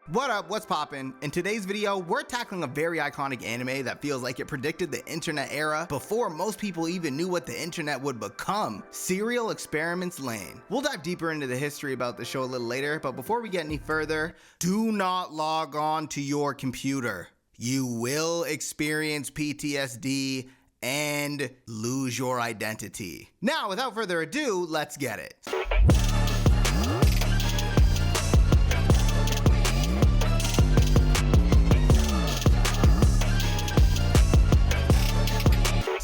What up, what's poppin'? In today's video, we're tackling a very iconic anime that feels like it predicted the internet era before most people even knew what the internet would become, Serial Experiments Lain. We'll dive deeper into the history about the show a little later, but before we get any further, do not log on to your computer. You will experience PTSD and lose your identity. Now, without further ado, let's get it.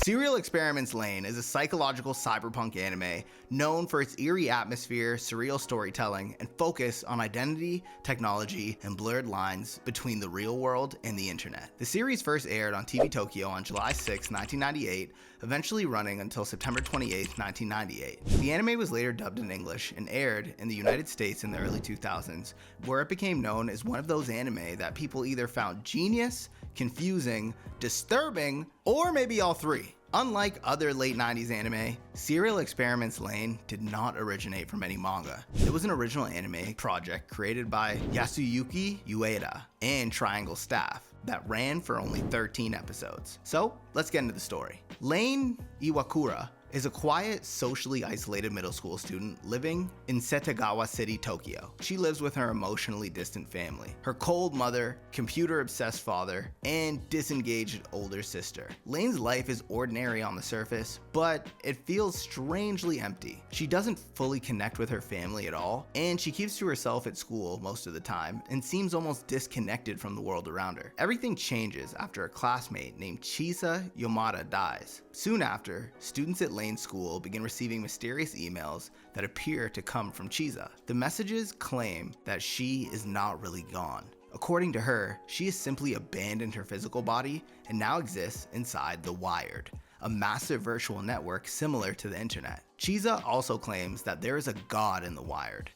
Serial Experiments Lain is a psychological cyberpunk anime known for its eerie atmosphere, surreal storytelling, and focus on identity, technology, and blurred lines between the real world and the internet. The series first aired on TV Tokyo on July 6, 1998, eventually running until September 28, 1998. The anime was later dubbed in English and aired in the United States in the early 2000s, where it became known as one of those anime that people either found genius, confusing, disturbing, or maybe all three. Unlike other late 90s anime, Serial Experiments Lain did not originate from any manga. It was an original anime project created by Yasuyuki Ueda and Triangle staff that ran for only 13 episodes. So let's get into the story. Lain Iwakura is a quiet, socially isolated middle school student living in Setagawa City, Tokyo. She lives with her emotionally distant family, her cold mother, computer-obsessed father, and disengaged older sister. Lain's life is ordinary on the surface, but it feels strangely empty. She doesn't fully connect with her family at all, and she keeps to herself at school most of the time and seems almost disconnected from the world around her. Everything changes after a classmate named Chisa Yamada dies. Soon after, students at Lain's school begin receiving mysterious emails that appear to come from Chisa. The messages claim that she is not really gone. According to her, she has simply abandoned her physical body and now exists inside the Wired, a massive virtual network similar to the internet. Chisa also claims that there is a god in the Wired.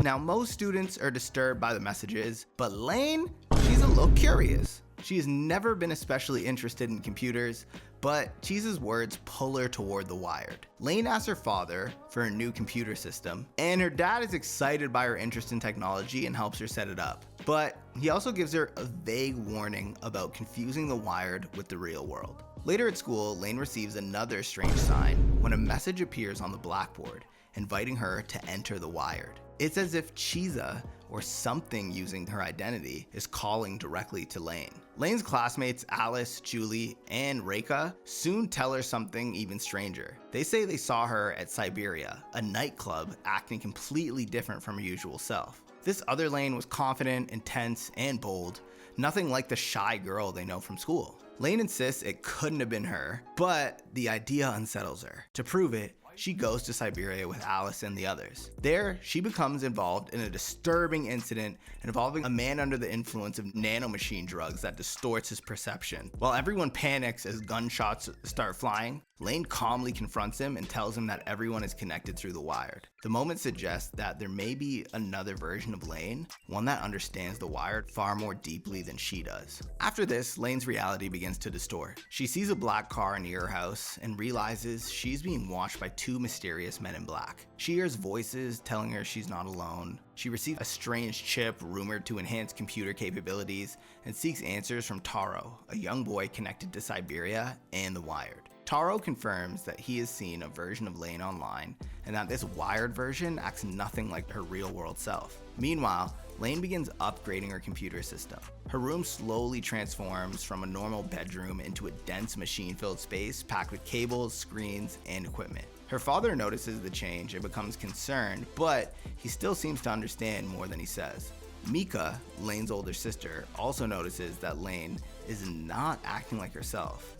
Now, most students are disturbed by the messages, but Lain, she's a little curious. She has never been especially interested in computers, but Chisa's words pull her toward the Wired. Lain asks her father for a new computer system, and her dad is excited by her interest in technology and helps her set it up. But he also gives her a vague warning about confusing the Wired with the real world. Later at school, Lain receives another strange sign when a message appears on the blackboard, inviting her to enter the Wired. It's as if Chisa, or something using her identity, is calling directly to Lain. Lain's classmates Alice, Julie, and Reika soon tell her something even stranger. They say they saw her at Siberia, a nightclub, acting completely different from her usual self. This other Lain was confident, intense, and bold, nothing like the shy girl they know from school. Lain insists it couldn't have been her, but the idea unsettles her. To prove it, she goes to Siberia with Alice and the others. There, she becomes involved in a disturbing incident involving a man under the influence of nanomachine drugs that distorts his perception. While everyone panics as gunshots start flying, Lain calmly confronts him and tells him that everyone is connected through the Wired. The moment suggests that there may be another version of Lain, one that understands the Wired far more deeply than she does. After this, Lain's reality begins to distort. She sees a black car near her house and realizes she's being watched by two mysterious men in black. She hears voices telling her she's not alone. She receives a strange chip rumored to enhance computer capabilities and seeks answers from Taro, a young boy connected to Siberia and the Wired. Taro confirms that he has seen a version of Lain online and that this Wired version acts nothing like her real-world self. Meanwhile, Lain begins upgrading her computer system. Her room slowly transforms from a normal bedroom into a dense machine-filled space packed with cables, screens, and equipment. Her father notices the change and becomes concerned, but he still seems to understand more than he says. Mika, Lain's older sister, also notices that Lain is not acting like herself.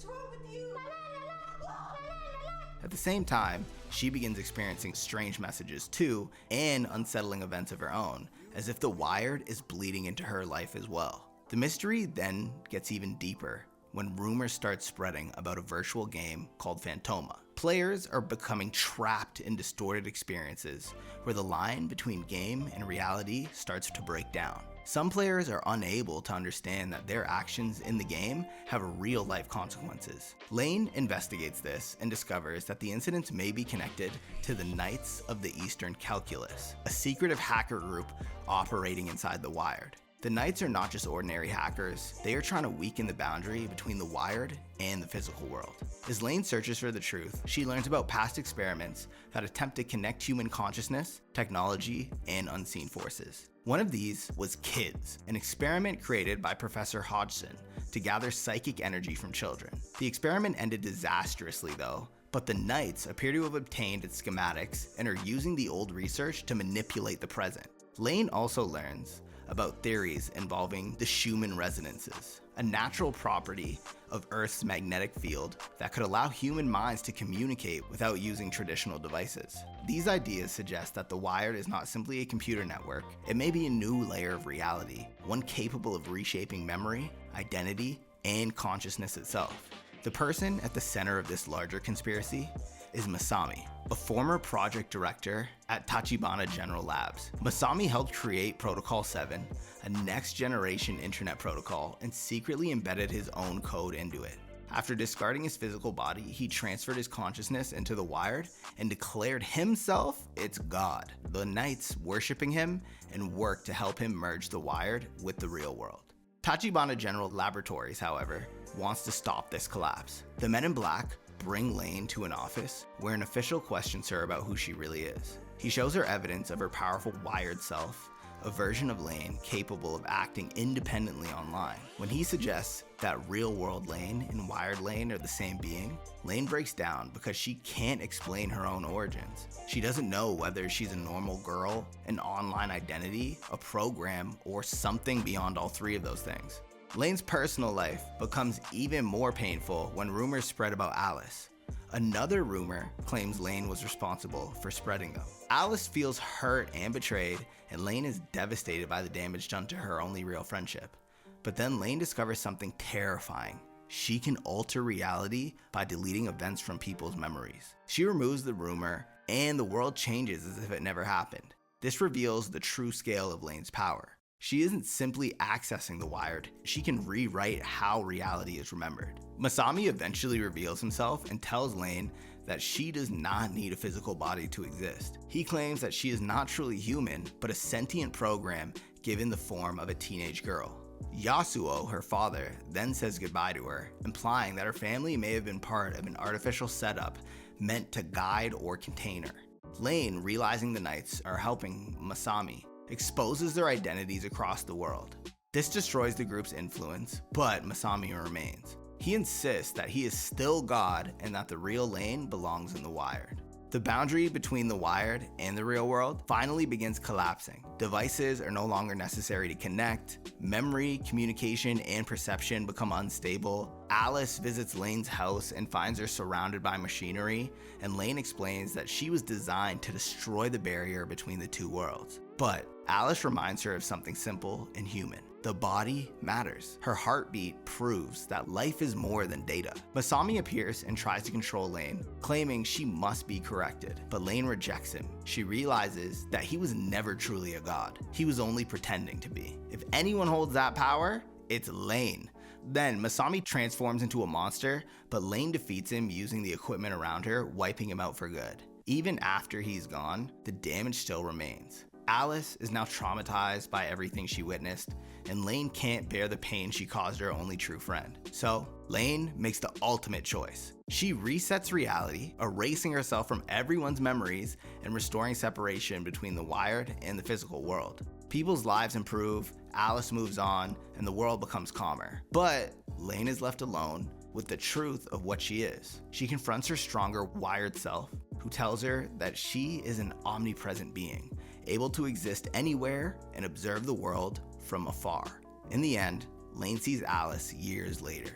At the same time, she begins experiencing strange messages too, and unsettling events of her own, as if the Wired is bleeding into her life as well. The mystery then gets even deeper when rumors start spreading about a virtual game called Phantoma. Players are becoming trapped in distorted experiences where the line between game and reality starts to break down. Some players are unable to understand that their actions in the game have real-life consequences. Lain investigates this and discovers that the incidents may be connected to the Knights of the Eastern Calculus, a secretive hacker group operating inside the Wired. The Knights are not just ordinary hackers, they are trying to weaken the boundary between the Wired and the physical world. As Lain searches for the truth, she learns about past experiments that attempt to connect human consciousness, technology, and unseen forces. One of these was KIDS, an experiment created by Professor Hodgson to gather psychic energy from children. The experiment ended disastrously though, but the Knights appear to have obtained its schematics and are using the old research to manipulate the present. Lain also learns about theories involving the Schumann resonances, a natural property of Earth's magnetic field that could allow human minds to communicate without using traditional devices. These ideas suggest that the Wired is not simply a computer network, it may be a new layer of reality, one capable of reshaping memory, identity, and consciousness itself. The person at the center of this larger conspiracy is Masami, a former project director at Tachibana General Labs. Masami helped create Protocol 7, a next-generation internet protocol, and secretly embedded his own code into it. After discarding his physical body, he transferred his consciousness into the Wired and declared himself its god. The Knights worshiping him and worked to help him merge the Wired with the real world. Tachibana General Laboratories, however, wants to stop this collapse. The Men in Black bring Lain to an office where an official questions her about who she really is. He shows her evidence of her powerful Wired self, a version of Lain capable of acting independently online. When he suggests that real-world Lain and Wired Lain are the same being, Lain breaks down because she can't explain her own origins. She doesn't know whether she's a normal girl, an online identity, a program, or something beyond all three of those things. Lain's personal life becomes even more painful when rumors spread about Alice. Another rumor claims Lain was responsible for spreading them. Alice feels hurt and betrayed, and Lain is devastated by the damage done to her only real friendship. But then Lain discovers something terrifying. She can alter reality by deleting events from people's memories. She removes the rumor, and the world changes as if it never happened. This reveals the true scale of Lain's power. She isn't simply accessing the Wired, she can rewrite how reality is remembered. Masami eventually reveals himself and tells Lain that she does not need a physical body to exist. He claims that she is not truly human, but a sentient program given the form of a teenage girl. Yasuo, her father, then says goodbye to her, implying that her family may have been part of an artificial setup meant to guide or contain her. Lain, realizing the Knights are helping Masami, exposes their identities across the world. This destroys the group's influence, but Masami remains. He insists that he is still God and that the real Lain belongs in the Wired. The boundary between the Wired and the real world finally begins collapsing. Devices are no longer necessary to connect. Memory, communication, and perception become unstable. Alice visits Lain's house and finds her surrounded by machinery, and Lain explains that she was designed to destroy the barrier between the two worlds. But Alice reminds her of something simple and human. The body matters. Her heartbeat proves that life is more than data. Masami appears and tries to control Lain, claiming she must be corrected, but Lain rejects him. She realizes that he was never truly a god. He was only pretending to be. If anyone holds that power, it's Lain. Then Masami transforms into a monster, but Lain defeats him using the equipment around her, wiping him out for good. Even after he's gone, the damage still remains. Alice is now traumatized by everything she witnessed, and Lain can't bear the pain she caused her only true friend. So, Lain makes the ultimate choice. She resets reality, erasing herself from everyone's memories and restoring separation between the Wired and the physical world. People's lives improve, Alice moves on, and the world becomes calmer. But Lain is left alone with the truth of what she is. She confronts her stronger Wired self, who tells her that she is an omnipresent being, able to exist anywhere and observe the world from afar. In the end, Lain sees Alice years later.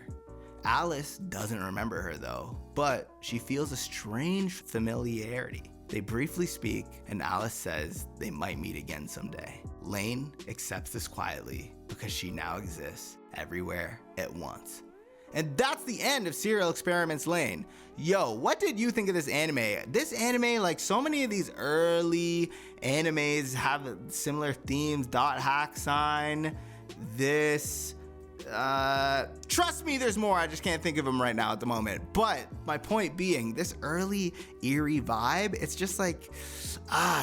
Alice doesn't remember her though, but she feels a strange familiarity. They briefly speak, and Alice says they might meet again someday. Lain accepts this quietly because she now exists everywhere at once. And that's the end of Serial Experiments Lain. Yo, what did you think of this anime? This anime, like so many of these early animes, have similar themes. Dot hack sign, this. Trust me, there's more. I just can't think of them right now at the moment. But my point being, this early eerie vibe, it's just like,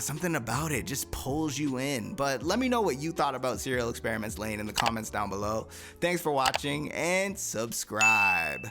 something about it just pulls you in. But let me know what you thought about Serial Experiments Lain in the comments down below. Thanks for watching and subscribe.